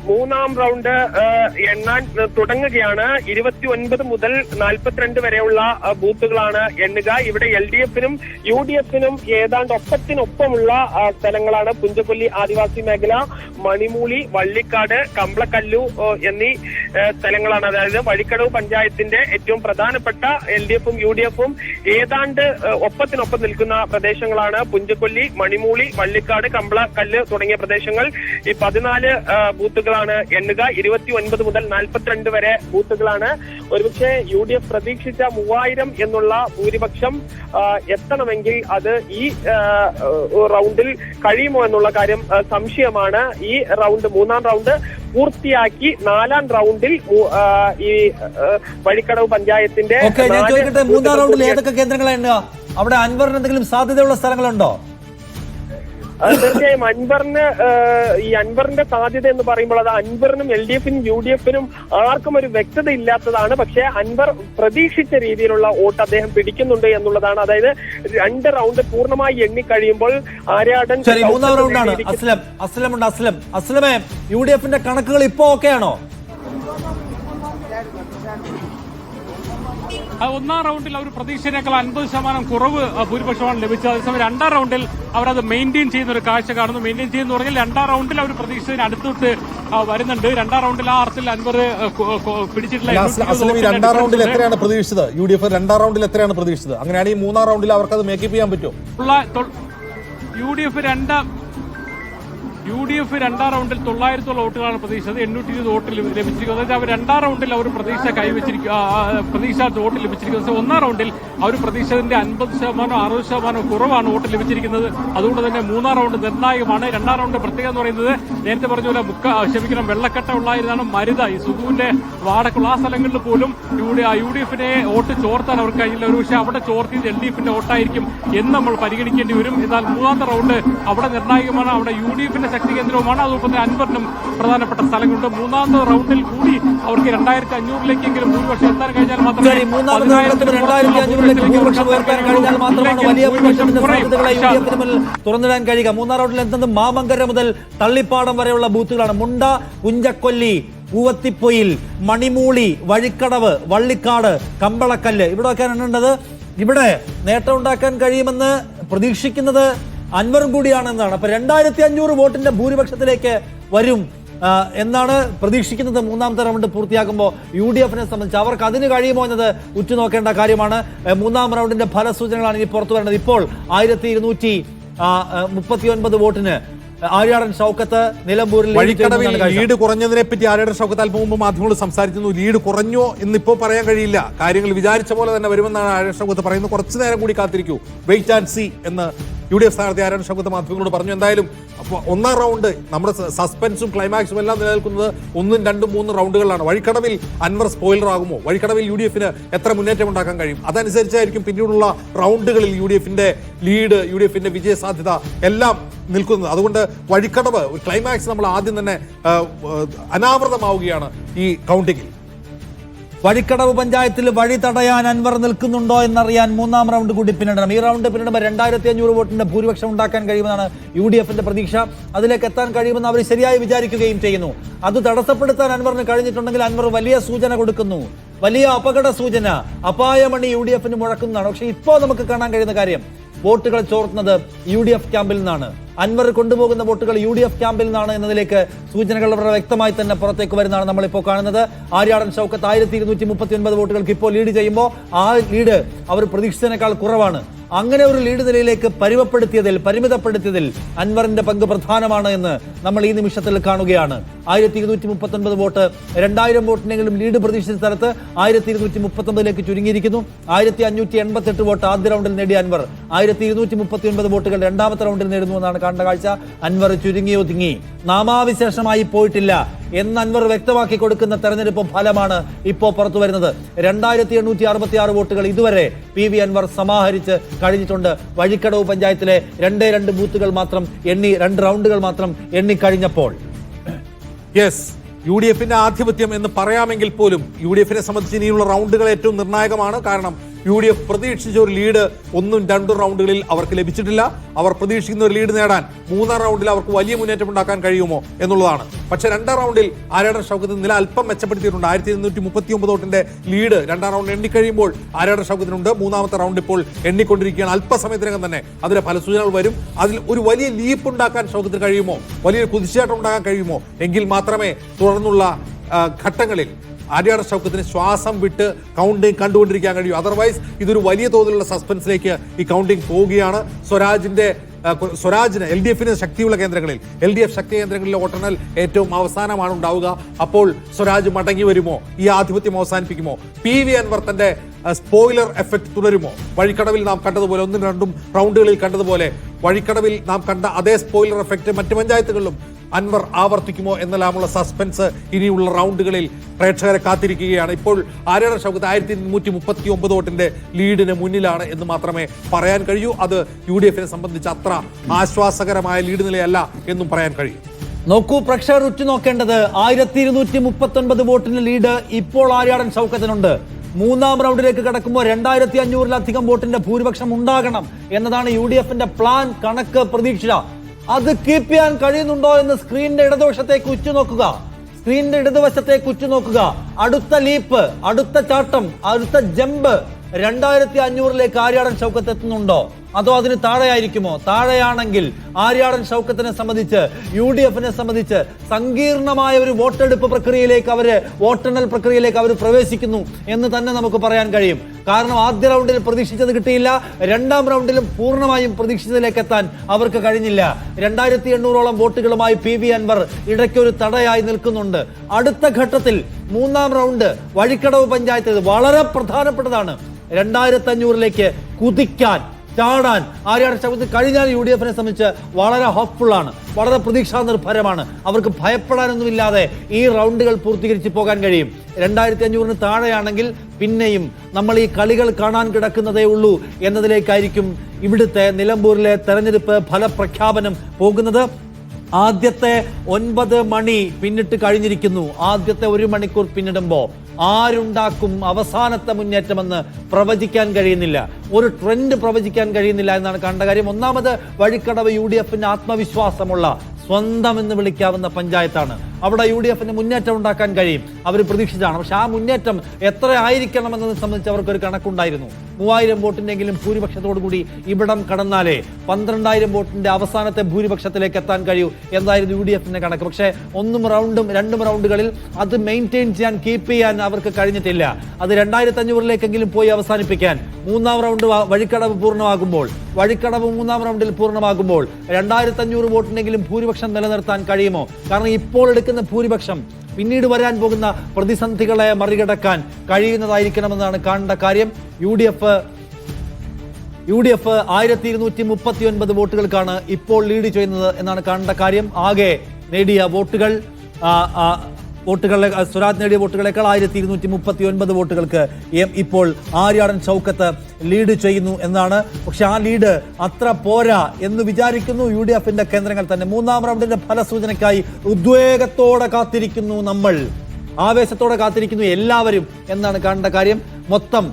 മൂന്നാം റൗണ്ട് എണ്ണാൻ തുടങ്ങുകയാണ്. 29 മുതൽ 42 വരെയുള്ള ബൂത്തുകളാണ് എണ്ണുക. ഇവിടെ LDF-നും UDF-നും ഏതാണ്ട് ഒപ്പത്തിനൊപ്പമുള്ള സ്ഥലങ്ങളാണ്. പുഞ്ചക്കൊല്ലി ആദിവാസി മേഖല, മണിമൂളി, വള്ളിക്കാട്, കമ്പളക്കല്ലു എന്നീ സ്ഥലങ്ങളാണ്. അതായത് വഴിക്കടവ് പഞ്ചായത്തിന്റെ ഏറ്റവും പ്രധാനപ്പെട്ട LDF-ഉം UDF-ഉം ഏതാണ്ട് ഒപ്പത്തിനൊപ്പം നിൽക്കുന്ന പ്രദേശങ്ങളാണ് പുഞ്ചക്കൊല്ലി, മണിമൂളി, വള്ളിക്കാട്, കമ്പളക്കല്ല് തുടങ്ങിയ പ്രദേശങ്ങൾ. ഈ 14 ബൂത്തുകളാണ് എണ്ണുക. 29 മുതൽ 42 വരെ ബൂത്തുകളാണ്. ഒരുപക്ഷെ UDF പ്രതീക്ഷിച്ച 3000 എന്നുള്ള ഭൂരിപക്ഷം എത്തണമെങ്കിൽ അത് ഈ റൗണ്ടിൽ കഴിയുമോ എന്നുള്ള കാര്യം സംശയമാണ്. ഈ റൗണ്ട്, മൂന്നാം റൗണ്ട് പൂർത്തിയാക്കി 4ാം റൗണ്ടിൽ ഈ വഴിക്കടവ് പഞ്ചായത്തിന്റെ മൂന്നാം റൗണ്ടിൽ ഏതൊക്കെ കേന്ദ്രങ്ങളാണ്? അവിടെ അൻവറിന് എന്തെങ്കിലും സാധ്യതയുള്ള സ്ഥലങ്ങളുണ്ടോ? തീർച്ചയായും അൻവറിന്റെ സാധ്യത എന്ന് പറയുമ്പോൾ അത് അൻവറിനും LDF-നും UDF-നും ആർക്കും ഒരു വ്യക്തത ഇല്ലാത്തതാണ്. പക്ഷേ അൻവർ പ്രതീക്ഷിച്ച രീതിയിലുള്ള വോട്ട് അദ്ദേഹം പിടിക്കുന്നുണ്ട് എന്നുള്ളതാണ്. അതായത് 2 റൗണ്ട് പൂർണ്ണമായി എണ്ണിക്കഴിയുമ്പോൾ ആര്യാടൻ മൂന്നാം റൗണ്ടാണ്. അസ്ലമേ, UDF-ന്റെ കണക്കുകൾ ഇപ്പോ ഓക്കെയാണോ? ഒന്നാം റൗണ്ടിൽ അവർ പ്രതീക്ഷയേക്കാൾ 50% കുറവ് ഭൂരിപക്ഷമാണ് ലഭിച്ചത്. അതേസമയം 2ാം റൗണ്ടിൽ അവരത് മെയിൻറ്റെയിൻ ചെയ്യുന്ന ഒരു കാഴ്ച കാണുന്നു. മെയിൻറ്റെയിൻ ചെയ്യുന്ന പറഞ്ഞാൽ 2ാം റൗണ്ടിൽ അവർ പ്രതീക്ഷിച്ചതിന് അടുത്തോട്ട് വരുന്നുണ്ട്. 2ാം റൗണ്ടിൽ ആ അർത്ഥത്തിൽ അൻവർ പിടിച്ചിട്ടില്ല. 2ാം റൗണ്ടിൽ എത്രയാണ് പ്രതീക്ഷിച്ചത്? UDF 2ാം റൗണ്ടിൽ എത്രയാണ് പ്രതീക്ഷിച്ചത്? അങ്ങനെയാണെങ്കിൽ 3ാം റൗണ്ടിൽ അവർക്ക് അത് മേക്കപ്പ് ചെയ്യാൻ പറ്റുമോ? UDF 2ാം റൗണ്ടിൽ 900 വോട്ടുകളാണ് പ്രതീക്ഷിച്ചത്. 820 വോട്ട് ലഭിച്ചിരിക്കുന്നത്. അതായത് അവർ 2ാം റൗണ്ടിൽ അവർ പ്രതീക്ഷ വോട്ട് ലഭിച്ചിരിക്കുന്നത്. 1ാം റൗണ്ടിൽ അവർ പ്രതീക്ഷിച്ചതിന്റെ 50%, 60% കുറവാണ് വോട്ട് ലഭിച്ചിരിക്കുന്നത്. അതുകൊണ്ട് തന്നെ 3ാം റൗണ്ട് നിർണായകമാണ്. 2ാം റൗണ്ട് പ്രത്യേകത എന്ന് പറയുന്നത് നേരത്തെ പറഞ്ഞ പോലെ വെള്ളക്കെട്ട ഉള്ളായിരുന്നാണ് മരുത, ഈ സുഖുവിന്റെ വാടക്കുള്ള ആ സ്ഥലങ്ങളിൽ പോലും UDF-നെ വോട്ട് ചോർത്താൻ അവർക്ക് കഴിഞ്ഞില്ല. ഒരു പക്ഷേ അവിടെ ചോർത്തിയത് LDF-ന്റെ വോട്ടായിരിക്കും എന്ന് നമ്മൾ പരിഗണിക്കേണ്ടി വരും. എന്നാൽ 3ാമത്തെ റൗണ്ട് അവിടെ നിർണായകമാണ്. അവിടെ UDF-ന്റെ ശക്തി കേന്ദ്രവുമാണ്. അതുപോലെ അൻവറിനും പ്രധാനപ്പെട്ട സ്ഥലങ്ങളുണ്ട്. 3ാമത്തെ റൗണ്ടിൽ കൂടി അവർക്ക് 2500-ലേക്കെങ്കിലും ഭൂരിപക്ഷം എത്താൻ കഴിഞ്ഞാൽ മാത്രമേ വലിയ ഭൂരിപക്ഷത്തിന്റെ സാധ്യതകളെ UDF-ന് മുന്നിൽ തുറന്നിടാൻ കഴിയുക. 3ാം റൗണ്ടിൽ എത്തുന്നത് മാമങ്കര മുതൽ തള്ളിപ്പാടം വരെയുള്ള ബൂത്തുകളാണ്. മുണ്ട, പുഞ്ചക്കൊല്ലി, പൂവത്തിപ്പൊയിൽ, മണിമൂളി, വഴിക്കടവ്, വള്ളിക്കാട്, കമ്പളക്കല്ല്, ഇവിടെയൊക്കെയാണ് എണ്ണേണ്ടത്. ഇവിടെ നേട്ടമുണ്ടാക്കാൻ കഴിയുമെന്ന് പ്രതീക്ഷിക്കുന്നത് അൻവറും കൂടിയാണെന്നാണ്. അപ്പൊ 2500 വോട്ടിന്റെ ഭൂരിപക്ഷത്തിലേക്ക് വരും എന്നാണ് പ്രതീക്ഷിക്കുന്നത്. 3ാമത്തെ റൗണ്ട് പൂർത്തിയാക്കുമ്പോൾ UDF-നെ സംബന്ധിച്ച് അവർക്ക് അതിന് കഴിയുമോ എന്നത് ഉറ്റുനോക്കേണ്ട കാര്യമാണ്. 3ാം റൗണ്ടിന്റെ ഫലസൂചനകളാണ് ഇനി പുറത്തു വരുന്നത്. ഇപ്പോൾ 1239 വോട്ടിന് ആര്യാടൻ ഷൗക്കത്ത് നിലമ്പൂരിൽ വഴിക്കടവിൽ ലീഡ് കുറഞ്ഞതിനെ പറ്റി ആര്യാടൻ ഷൗക്കത്ത് അല്പം മുമ്പ് മാധ്യമങ്ങൾ സംസാരിക്കുന്നു. ലീഡ് കുറഞ്ഞോ എന്നിപ്പോൾ പറയാൻ കഴിയില്ല. കാര്യങ്ങൾ വിചാരിച്ച പോലെ തന്നെ വരുമെന്നാണ് ആര്യാടൻ ഷൗക്കത്ത് പറയുന്നത്. കുറച്ചു നേരം കൂടി കാത്തിരിക്കൂ, വെയിറ്റ് ആൻഡ് സീ എന്ന് UDF സ്ഥാനാർത്ഥി ആര്യാടൻ ഷൗക്കത്ത് മാധ്യമങ്ങളോട് പറഞ്ഞു. എന്തായാലും 1ാം റൗണ്ട് നമ്മുടെ സസ്പെൻസും ക്ലൈമാക്സും എല്ലാം നിലനിൽക്കുന്നത് 1, 2, 3 റൗണ്ടുകളിലാണ്. വഴിക്കടവിൽ അൻവർ സ്പോയിലർ ആകുമോ? വഴിക്കടവിൽ UDF-ന് എത്ര മുന്നേറ്റം ഉണ്ടാക്കാൻ കഴിയും? അതനുസരിച്ചായിരിക്കും പിന്നീടുള്ള റൗണ്ടുകളിൽ UDF-ന്റെ ലീഡ്, UDF-ന്റെ വിജയ സാധ്യത എല്ലാം നിൽക്കുന്നത്. അതുകൊണ്ട് വഴിക്കടവ് ക്ലൈമാക്സ് നമ്മൾ ആദ്യം തന്നെ അനാവൃതമാവുകയാണ് ഈ കൗണ്ടിങ്ങിൽ. വഴിക്കടവ് പഞ്ചായത്തിൽ വഴി തടയാൻ അൻവർ നിൽക്കുന്നുണ്ടോ എന്നറിയാൻ 3ാം റൗണ്ട് കൂടി പിന്നിടണം. ഈ റൗണ്ട് പിന്നിടുമ്പോൾ 2500 വോട്ടിന്റെ ഭൂരിപക്ഷം ഉണ്ടാക്കാൻ കഴിയുമെന്നാണ് UDF-ന്റെ പ്രതീക്ഷ. അതിലേക്ക് എത്താൻ കഴിയുമെന്ന് അവർ ശരിയായി വിചാരിക്കുകയും ചെയ്യുന്നു. അത് തടസ്സപ്പെടുത്താൻ അൻവറിന് കഴിഞ്ഞിട്ടുണ്ടെങ്കിൽ അൻവർ വലിയ സൂചന കൊടുക്കുന്നു, വലിയ അപകട സൂചന, അപായമണി UDF-ന് മുഴക്കുന്നതാണ്. പക്ഷേ ഇപ്പോൾ നമുക്ക് കാണാൻ കഴിയുന്ന കാര്യം വോട്ടുകൾ ചോർത്തുന്നത് UDF ക്യാമ്പിൽ നിന്നാണ്. അൻവർ കൊണ്ടുപോകുന്ന വോട്ടുകൾ UDF ക്യാമ്പിൽ നിന്നാണ് എന്നതിലേക്ക് സൂചനകൾ വളരെ വ്യക്തമായി തന്നെ പുറത്തേക്ക് വരുന്നതാണ് നമ്മളിപ്പോൾ കാണുന്നത്. ആര്യാടൻ ഷൗക്കത്ത് 1239 വോട്ടുകൾക്ക് ഇപ്പോൾ ലീഡ് ചെയ്യുമ്പോൾ ആ ലീഡ് അവർ പ്രതീക്ഷിച്ചതിനേക്കാൾ കുറവാണ്. അങ്ങനെ ഒരു ലീഡ് നിലയിലേക്ക് പരിമിതപ്പെടുത്തിയതിൽ അൻവറിന്റെ പങ്ക് പ്രധാനമാണ് എന്ന് നമ്മൾ ഈ നിമിഷത്തിൽ കാണുകയാണ്. 1239 വോട്ട് 2000 വോട്ടിനെങ്കിലും ലീഡ് പ്രതീക്ഷിച്ച സ്ഥലത്ത് 1239ലേക്ക് ചുരുങ്ങിയിരിക്കുന്നു. 1588 വോട്ട് ആദ്യ റൗണ്ടിൽ നേടിയ അൻവർ 1239 വോട്ടുകൾ 2ാമത്തെ റൗണ്ടിൽ നേടുന്നു എന്നാണ് കാണേണ്ട കാഴ്ച. അൻവർ ചുരുങ്ങി നാമാവിശേഷമായി പോയിട്ടില്ല എന്ന് അൻവർ വ്യക്തമാക്കി കൊടുക്കുന്ന തെരഞ്ഞെടുപ്പ് ഫലമാണ് ഇപ്പോൾ പുറത്തു വരുന്നത്. 2866 വോട്ടുകൾ ഇതുവരെ PV അൻവർ സമാഹരിച്ച് കഴിഞ്ഞിട്ടുണ്ട്. വഴിക്കടവ് പഞ്ചായത്തിലെ 2 ബൂത്തുകൾ മാത്രം 2 റൗണ്ടുകൾ മാത്രം എണ്ണിക്കഴിഞ്ഞപ്പോൾ UDF-ന്റെ ആധിപത്യം എന്ന് പറയാമെങ്കിൽ പോലും UDF-നെ സംബന്ധിച്ച് ഇനിയുള്ള റൗണ്ടുകൾ ഏറ്റവും നിർണായകമാണ്. കാരണം UDF പ്രതീക്ഷിച്ച ഒരു ലീഡ് 1ഉം 2ഉം റൗണ്ടുകളിൽ അവർക്ക് ലഭിച്ചിട്ടില്ല. അവർ പ്രതീക്ഷിക്കുന്ന ഒരു ലീഡ് നേടാൻ 3ാം റൗണ്ടിൽ അവർക്ക് വലിയ മുന്നേറ്റം ഉണ്ടാക്കാൻ കഴിയുമോ എന്നുള്ളതാണ്. പക്ഷേ 2ാം റൗണ്ടിൽ ആര്യാടൻ ഷൗക്കത്ത് നില അല്പം മെച്ചപ്പെടുത്തിയിട്ടുണ്ട്. 1239 വോട്ടിന്റെ ലീഡ് 2ാം റൗണ്ട് എണ്ണിക്കഴിയുമ്പോൾ ആര്യാടൻ ഷൗക്കത്തിനുണ്ട്. 3ാമത്തെ റൗണ്ട് ഇപ്പോൾ എണ്ണിക്കൊണ്ടിരിക്കുകയാണ്. അല്പസമയത്തിനകം തന്നെ അതിന്റെ ഫലസൂചനകൾ വരും. അതിൽ ഒരു വലിയ ലീപ്പ് ഉണ്ടാക്കാൻ ഷൗക്കത്തിന് കഴിയുമോ, വലിയൊരു കുതിച്ചുചാട്ടം ഉണ്ടാക്കാൻ കഴിയുമോ എങ്കിൽ മാത്രമേ തുടർന്നുള്ള ഘട്ടങ്ങളിൽ ആര്യാടൻ ഷൗക്കത്തിന് ശ്വാസം വിട്ട് കൗണ്ടിങ് കണ്ടുകൊണ്ടിരിക്കാൻ കഴിയും. അതർവൈസ് ഇതൊരു വലിയ തോതിലുള്ള സസ്പെൻസിലേക്ക് ഈ കൗണ്ടിങ് പോവുകയാണ്. സ്വരാജിന് LDFന് ശക്തിയുള്ള കേന്ദ്രങ്ങളിൽ, LDF ശക്തി കേന്ദ്രങ്ങളിലെ വോട്ടെണ്ണൽ ഏറ്റവും അവസാനമാണ് ഉണ്ടാവുക. അപ്പോൾ സ്വരാജ് മടങ്ങി വരുമോ, ഈ ആധിപത്യം അവസാനിപ്പിക്കുമോ? PV അൻവർ തന്റെ സ്പോയിലർ എഫക്ട് തുടരുമോ? വഴിക്കടവിൽ നാം കണ്ടതുപോലെ 1ഉം 2ഉം റൗണ്ടുകളിൽ കണ്ടതുപോലെ വഴിക്കടവിൽ നാം കണ്ട അതേ സ്പോയിലർ എഫക്ട് മറ്റ് പഞ്ചായത്തുകളിലും അൻവർ ആവർത്തിക്കുമോ എന്നെല്ലാമുള്ള സസ്പെൻസ് ഇനിയുള്ള റൗണ്ടുകളിൽ പ്രേക്ഷകരെ കാത്തിരിക്കുകയാണ്. ഇപ്പോൾ ആര്യാടൻ ഷൗക്കത്ത് 1339 വോട്ടിന്റെ ലീഡിന് മുന്നിലാണ് എന്ന് മാത്രമേ പറയാൻ കഴിയൂ. അത് UDFനെ സംബന്ധിച്ച് അത്ര ആശ്വാസകരമായ ലീഡ് നിലയല്ല എന്നും പറയാൻ കഴിയും. നോക്കൂ, പ്രേക്ഷകർ ഉറ്റുനോക്കേണ്ടത് 1239 വോട്ടിന്റെ ലീഡ് ഇപ്പോൾ ആര്യാടൻ ഷൗക്കത്തിനുണ്ട്. 3ാം റൗണ്ടിലേക്ക് കടക്കുമ്പോൾ 2500-ലധികം വോട്ടിന്റെ ഭൂരിപക്ഷം ഉണ്ടാകണം എന്നതാണ് UDFന്റെ പ്ലാൻ, കണക്ക്, പ്രതീക്ഷ. അത് കീപ്പ് ചെയ്യാൻ കഴിയുന്നുണ്ടോ എന്ന് സ്ക്രീനിന്റെ ഇടതുവശത്തേക്ക് ഉറ്റുനോക്കുക. സ്ക്രീനിന്റെ ഇടതുവശത്തേക്ക് ഉറ്റുനോക്കുക. അടുത്ത ലീപ്പ്, അടുത്ത ചാട്ടം, അടുത്ത ജമ്പ് 2500-ലേക്ക് ആര്യാടൻ ഷൗക്കത്ത് എത്തുന്നുണ്ടോ, അതോ അതിന് താഴെയായിരിക്കുമോ? താഴെയാണെങ്കിൽ ആര്യാടൻ ഷൗക്കത്തിനെ സംബന്ധിച്ച്, UDFനെ സംബന്ധിച്ച് സങ്കീർണമായ ഒരു വോട്ടെടുപ്പ് പ്രക്രിയയിലേക്ക് വോട്ടെണ്ണൽ പ്രക്രിയയിലേക്ക് അവർ പ്രവേശിക്കുന്നു എന്ന് തന്നെ നമുക്ക് പറയാൻ കഴിയും. കാരണം ആദ്യ റൗണ്ടിൽ പ്രതീക്ഷിച്ചത് കിട്ടിയില്ല, 2ാം റൗണ്ടിലും പൂർണ്ണമായും പ്രതീക്ഷിച്ചതിലേക്ക് എത്താൻ അവർക്ക് കഴിഞ്ഞില്ല. 2800ഓളം വോട്ടുകളുമായി PV അൻവർ ഇടയ്ക്കൊരു തടയായി നിൽക്കുന്നുണ്ട്. അടുത്ത ഘട്ടത്തിൽ 3ാം റൗണ്ട് വഴിക്കടവ് പഞ്ചായത്ത് വളരെ പ്രധാനപ്പെട്ടതാണ്. 2500-ലേക്ക് കുതിക്കാൻ, ചാടാൻ ആര്യാടൻ ഷൗക്കത്ത് കഴിഞ്ഞാൽ UDFനെ സംബന്ധിച്ച് വളരെ ഹോപ്പ്ഫുൾ ആണ്, വളരെ പ്രതീക്ഷാ നിർഭരമാണ്. അവർക്ക് ഭയപ്പെടാനൊന്നുമില്ലാതെ ഈ റൗണ്ടുകൾ പൂർത്തീകരിച്ച് പോകാൻ കഴിയും. 2500-ന് താഴെയാണെങ്കിൽ പിന്നെയും നമ്മൾ ഈ കളികൾ കാണാൻ കിടക്കുന്നതേ ഉള്ളൂ എന്നതിലേക്കായിരിക്കും ഇവിടുത്തെ നിലമ്പൂരിലെ തെരഞ്ഞെടുപ്പ് ഫലപ്രഖ്യാപനം പോകുന്നത്. ആദ്യത്തെ 9 മണി പിന്നിട്ട് കഴിഞ്ഞിരിക്കുന്നു. ആദ്യത്തെ 1 മണിക്കൂർ പിന്നിടുമ്പോൾ ആരുണ്ടാക്കും അവസാനത്തെ മുന്നേറ്റമെന്ന് പ്രവചിക്കാൻ കഴിയുന്നില്ല. ഒരു ട്രെൻഡ് പ്രവചിക്കാൻ കഴിയുന്നില്ല എന്നാണ് കണ്ട കാര്യം. ഒന്നാമത് വഴിക്കടവ് UDFന് ആത്മവിശ്വാസമുള്ള, സ്വന്തം എന്ന് വിളിക്കാവുന്ന പഞ്ചായത്താണ്. അവിടെ UDFന് മുന്നേറ്റം ഉണ്ടാക്കാൻ കഴിയും, അവർ പ്രതീക്ഷിച്ചാണ്. പക്ഷെ ആ മുന്നേറ്റം എത്ര ആയിരിക്കണം എന്നതിനെ സംബന്ധിച്ച് അവർക്കൊരു കണക്കുണ്ടായിരുന്നു. 3000 വോട്ടിന്റെങ്കിലും ഭൂരിപക്ഷത്തോടുകൂടി ഇവിടം കടന്നാലേ 12000 വോട്ടിന്റെ അവസാനത്തെ ഭൂരിപക്ഷത്തിലേക്ക് എത്താൻ കഴിയൂ എന്തായിരുന്നു UDFന്റെ കണക്ക്. പക്ഷേ 1ഉം 2ഉം റൗണ്ടുകളിൽ അത് മെയിൻറ്റെയിൻ ചെയ്യാൻ, കീപ്പ് ചെയ്യാൻ അവർക്ക് കഴിഞ്ഞിട്ടില്ല. അത് 2500-ലേക്കെങ്കിലും പോയി അവസാനിപ്പിക്കാൻ 3ാം റൗണ്ട് വഴിക്കടവ് പൂർണ്ണമാകുമ്പോൾ, വഴിക്കടവ് 3ാം റൗണ്ടിൽ പൂർണ്ണമാകുമ്പോൾ 2500 വോട്ടിനെങ്കിലും ഭൂരിപക്ഷം നിലനിർത്താൻ കഴിയുമോ? കാരണം ഇപ്പോൾ എടുക്കുന്ന ഭൂരിപക്ഷം പിന്നീട് വരാൻ പോകുന്ന പ്രതിസന്ധികളെ മറികടക്കാൻ കഴിയുന്നതായിരിക്കണമെന്നാണ് കാണേണ്ട കാര്യം. UDF 1239 വോട്ടുകൾക്കാണ് ഇപ്പോൾ ലീഡ് ചെയ്യുന്നത് എന്നാണ് കാണേണ്ട കാര്യം. ആകെ നേടിയ സ്വരാജ് നേടിയ വോട്ടുകളേക്കാൾ 1239 വോട്ടുകൾക്ക് ഇപ്പോൾ ആര്യാടൻ ഷൗക്കത്ത് ലീഡ് ചെയ്യുന്നു എന്നാണ്. പക്ഷെ ആ ലീഡ് അത്ര പോരാ എന്ന് വിചാരിക്കുന്നു UDFന്റെ കേന്ദ്രങ്ങൾ തന്നെ. 3ാം റൗണ്ടിന്റെ ഫലസൂചനയ്ക്കായി ഉദ്വേഗത്തോടെ കാത്തിരിക്കുന്നു നമ്മൾ, ആവേശത്തോടെ കാത്തിരിക്കുന്നു എല്ലാവരും എന്നാണ് കാണേണ്ട കാര്യം. മൊത്തം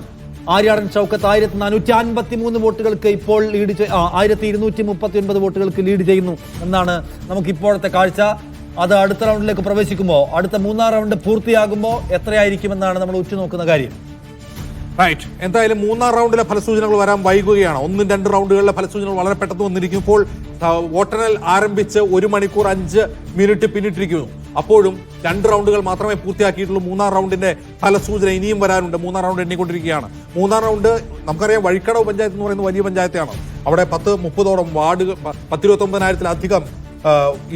ആര്യാടൻ ഷൗക്കത്ത് 1453 വോട്ടുകൾക്ക് ഇപ്പോൾ ലീഡ് 1239 വോട്ടുകൾക്ക് ലീഡ് ചെയ്യുന്നു എന്നാണ് നമുക്ക് ഇപ്പോഴത്തെ കാഴ്ച. അത് അടുത്ത റൗണ്ടിലേക്ക് പ്രവേശിക്കുമ്പോൾ, അടുത്ത 3ാം റൗണ്ട് പൂർത്തിയാകുമ്പോൾ എത്രയായിരിക്കുമെന്നാണ് നമ്മൾ ഉറ്റുനോക്കുന്ന കാര്യം. റൈറ്റ്. എന്തായാലും 3ാം റൗണ്ടിലെ ഫലസൂചനകൾ വരാൻ വൈകുകയാണ്. 1ഉം 2ഉം റൗണ്ടുകളിലെ ഫലസൂചനകൾ വളരെ പെട്ടെന്ന് വന്നിരിക്കും. ഇപ്പോൾ വോട്ടെണ്ണൽ ആരംഭിച്ച് 1 മണിക്കൂർ 5 മിനിറ്റ് പിന്നിട്ടിരിക്കുന്നു. അപ്പോഴും 2 റൗണ്ടുകൾ മാത്രമേ പൂർത്തിയാക്കിയിട്ടുള്ളൂ. 3ാം റൗണ്ടിന്റെ ഫലസൂചന ഇനിയും വരാനുണ്ട്. 3ാം റൗണ്ട് എണ്ണിക്കൊണ്ടിരിക്കുകയാണ്. 3ാം റൗണ്ട് നമുക്കറിയാം, വഴിക്കടവ് പഞ്ചായത്ത് എന്ന് പറയുന്നത് വലിയ പഞ്ചായത്താണ്. അവിടെ 10-30ഓളം വാർഡുകൾ, 19,000-ലധികം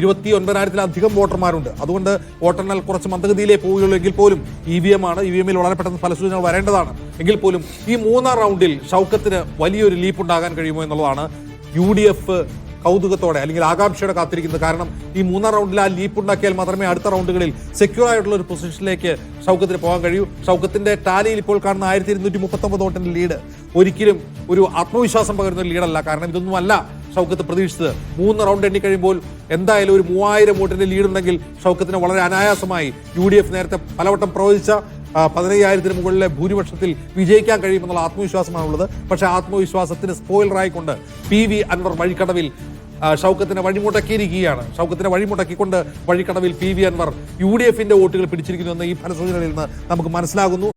29,000-ലധികം വോട്ടർമാരുണ്ട്. അതുകൊണ്ട് വോട്ടെണ്ണൽ കുറച്ച് മന്ദഗതിയിലേ പോവുകയുള്ളൂ. എങ്കിൽ പോലും EVM ആണ്, EVMൽ വളരെ പെട്ടെന്ന് ഫലസൂചനകൾ വരേണ്ടതാണ്. എങ്കിൽ പോലും ഈ 3ാം റൗണ്ടിൽ ഷൗക്കത്തിന് വലിയൊരു ലീപ്പ് ഉണ്ടാകാൻ കഴിയുമോ എന്നുള്ളതാണ് UDF കൗതുകത്തോടെ അല്ലെങ്കിൽ ആകാംക്ഷയോടെ കാത്തിരിക്കുന്നത്. കാരണം ഈ 3ാം റൗണ്ടിൽ ആ ലീപ്പ് ഉണ്ടാക്കിയാൽ മാത്രമേ അടുത്ത റൗണ്ടുകളിൽ സെക്യൂർ ആയിട്ടുള്ള ഒരു പൊസിഷനിലേക്ക് ഷൗക്കത്തിന് പോകാൻ കഴിയൂ. ഷൗക്കത്തിന്റെ ടാലിയിൽ ഇപ്പോൾ കാണുന്ന 1239 വോട്ടിന്റെ ലീഡ് ഒരിക്കലും ഒരു ആത്മവിശ്വാസം പകരുന്ന ലീഡല്ല. കാരണം ഇതൊന്നുമല്ല ഷൗക്കത്ത് പ്രതീക്ഷിച്ചത്. 3 റൗണ്ട് എണ്ണിക്കഴിയുമ്പോൾ എന്തായാലും ഒരു 3000 വോട്ടിന്റെ ലീഡ് ഉണ്ടെങ്കിൽ ഷൗക്കത്തിന് വളരെ അനായാസമായി UDF നേരത്തെ പലവട്ടം പ്രവചിച്ച 15,000-ന് മുകളിലെ ഭൂരിപക്ഷത്തിൽ വിജയിക്കാൻ കഴിയുമെന്നുള്ള ആത്മവിശ്വാസമാണുള്ളത്. പക്ഷേ ആത്മവിശ്വാസത്തിന് സ്പോയിലറായിക്കൊണ്ട് PV അൻവർ വഴിക്കടവിൽ ഷൗക്കത്തിനെ വഴിമുടക്കിയിരിക്കുകയാണ്. ഷൗക്കത്തിനെ വഴിമുടക്കിക്കൊണ്ട് വഴിക്കടവിൽ PV അൻവർ UDF-ന്റെ വോട്ടുകൾ പിടിച്ചിരിക്കുന്നു എന്ന് ഈ ഫലസൂചനകളിൽ നിന്ന് നമുക്ക് മനസ്സിലാകുന്നു.